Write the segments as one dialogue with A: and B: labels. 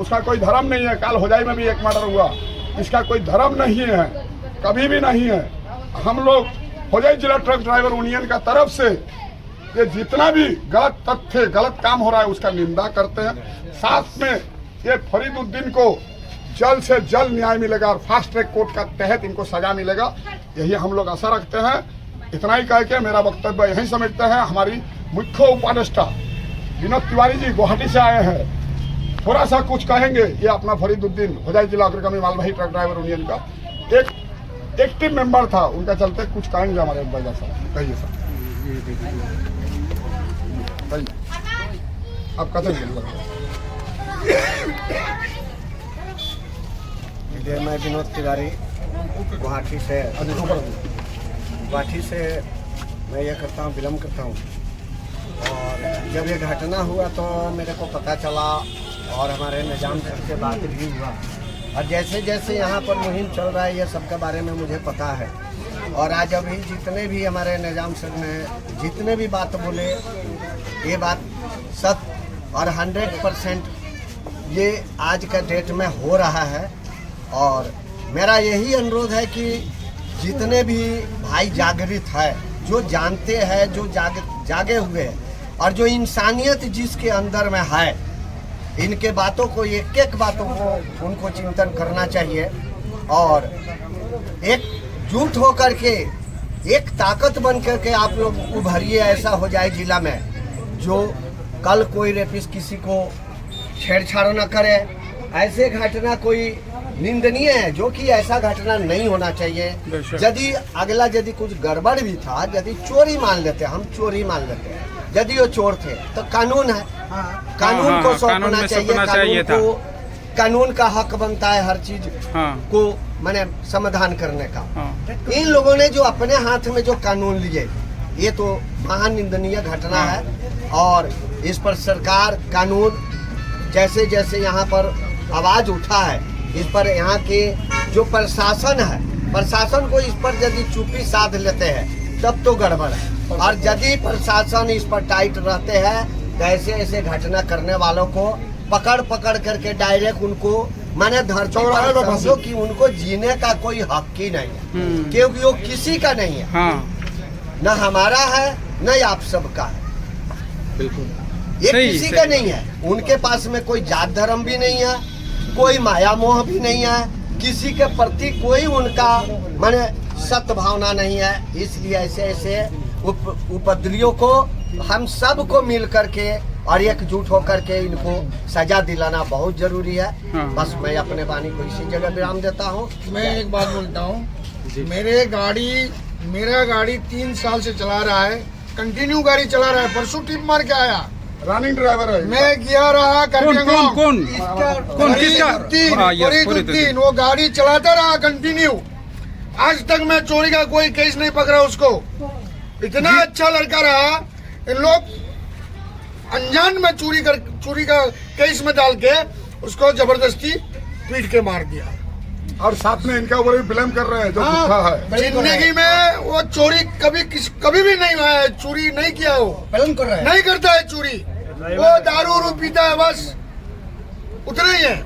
A: उसका कोई धर्म नहीं है। काल होजाई में भी एक मर्डर हुआ, इसका कोई धर्म नहीं है, कभी भी नहीं है। हम लोग होजाई जिला ट्रक ड्राइवर यूनियन का तरफ से ये जितना भी गलत तथ्य गलत काम हो रहा है उसका निंदा करते हैं। साथ में ये फरीदुद्दीन को जल्द से जल्द न्याय मिलेगा और फास्ट ट्रैक कोर्ट का तहत इनको सजा मिलेगा, यही हम लोग आशा रखते हैं। इतना ही कह के मेरा वक्तव्य यहीं समेटते हैं। हमारी मुख्य उपदेष्टा विनोद तिवारी जी गुवाहाटी से आए हैं, थोड़ा सा कुछ कहेंगे। ये अपना फरीदुद्दीन होजाई जिला अग्रगामी मालवाही ट्रक ड्राइवर यूनियन का एक एक्टिव मेंबर था, उनका चलते कुछ कहेंगे हमारे एडवाइजर साहब। कहिए सर, आप कहते
B: हैं। मैं विनोद तिवारी गुवाहाटी से मैं ये करता हूँ, विलम्ब करता हूँ। और जब ये घटना हुआ तो मेरे को पता चला और हमारे निजाम सर से बात भी हुआ, और जैसे जैसे यहाँ पर मुहिम चल रहा है ये सब के बारे में मुझे पता है। और आज अभी जितने भी हमारे निजाम सर ने जितने भी बात बोले, ये बात सत्य और 100% ये आज का डेट में हो रहा है। और मेरा यही अनुरोध है कि जितने भी भाई जागृत है, जो जानते हैं, जो जागे हुए हैं और जो इंसानियत जिसके अंदर में है, इनके बातों को एक एक बातों को उनको चिंतन करना चाहिए और एकजुट होकर के एक ताकत बन करके आप लोग उभरिए। ऐसा हो जाए जिला में जो कल कोई रेपिस्ट किसी को छेड़छाड़ न करे। ऐसे घटना कोई निंदनीय है, जो कि ऐसा घटना नहीं होना चाहिए। यदि अगला यदि कुछ गड़बड़ भी था, यदि चोरी मान लेते, हम चोरी मान लेते, यदि वो चोर थे तो कानून है, कानून को सौंपना चाहिए। कानून का हक बनता है हर चीज को माने समाधान करने का। इन लोगों ने जो अपने हाथ में जो कानून लिए, ये तो महानिंदनीय घटना है। और इस पर सरकार कानून जैसे जैसे यहाँ पर आवाज उठा है, इस पर यहाँ के जो प्रशासन है, प्रशासन को इस पर यदि चुप्पी साध लेते हैं तब तो गड़बड़ है। और यदि प्रशासन इस पर टाइट रहते हैं तो ऐसे ऐसे घटना करने वालों को पकड़ पकड़ करके डायरेक्ट उनको माने धरती पर समझो कि उनको जीने का कोई हक ही नहीं है, क्योंकि वो किसी का नहीं है। न हमारा है न आप सबका है, बिल्कुल ये किसी का नहीं है। उनके पास में कोई जात धर्म भी नहीं है, कोई माया मोह भी नहीं है, किसी के प्रति कोई उनका माने सत्य भावना नहीं है। इसलिए ऐसे ऐसे उपद्रवियों को हम सब को मिल करके और एकजुट होकर के इनको सजा दिलाना बहुत जरूरी है। बस मैं अपने वाणी को इसी जगह विराम देता हूँ।
C: मैं एक बात बोलता हूँ, मेरा गाड़ी 3 साल से चला रहा है, कंटिन्यू गाड़ी चला रहा है। परसों टिप मार के आया, रनिंग ड्राइवर है। मैं गया रहा फरीदुद्दीन, वो गाड़ी चलाता रहा कंटिन्यू। आज तक मैं चोरी का कोई केस नहीं पकड़ा उसको। इतना अच्छा लड़का रहा, इन लोग अनजान में चोरी का केस में डाल के उसको जबरदस्ती पीट के मार दिया।
A: और साथ में इनका ऊपर भी ब्लेम कर रहे हैं जो झूठा है।
C: जिंदगी में वो चोरी कभी भी नहीं हुआ है, चोरी नहीं किया, वो ब्लेम कर रहा है, नहीं करता है चोरी। वो दारू पीता है, बस उतना ही है,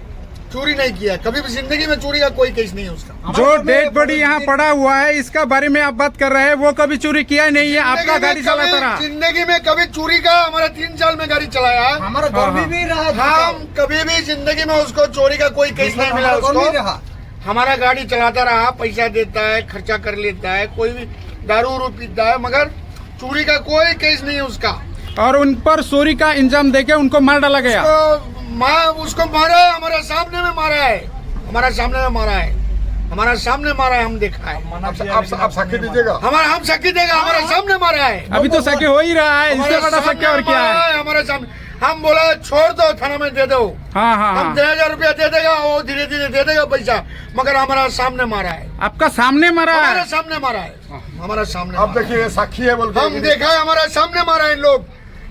C: चोरी नहीं किया कभी भी। जिंदगी में चोरी का कोई केस नहीं है उसका।
D: जो डेड बॉडी यहाँ पड़ा हुआ है, इसका बारे में आप बात कर रहे हैं, वो कभी चोरी किया नहीं है, आपका गाड़ी चलाता रहा।
C: जिंदगी में कभी चोरी का हमारा 3 साल में गाड़ी चलाया, हमारा भी रहा। हम कभी भी जिंदगी में उसको चोरी का कोई केस नहीं मिला उसको। हमारा गाड़ी चलाता रहा, पैसा देता है, खर्चा कर लेता है, कोई भी दारू पीता है, मगर चोरी का कोई केस नहीं है उसका।
D: और उन पर चोरी का इंजाम देके उनको मार डाला गया।
C: उसको मारा है, हमारे सामने में मारा है, हमारा सामने में मारा है, हमारा सामने मारा है, हम देखा है।
A: आप साक्षी दीजिएगा?
C: हम साक्षी देगा, हमारे सामने मारा है।
D: अभी तो साक्षी हो ही रहा है, इससे बड़ा साक्षी और क्या है?
C: हमारे सामने हम बोला छोड़ दो, थाना में दे दो। हम 10,000 रुपया दे देगा, वो धीरे धीरे दे देगा पैसा, मगर हमारा सामने मारा है।
D: आपका सामने मारा है?
C: हमारे सामने मारा है, हमारा सामने।
A: अब देखिए साक्षी है बोल के
C: हम देखा है, हमारा सामने मारा है इन लोग।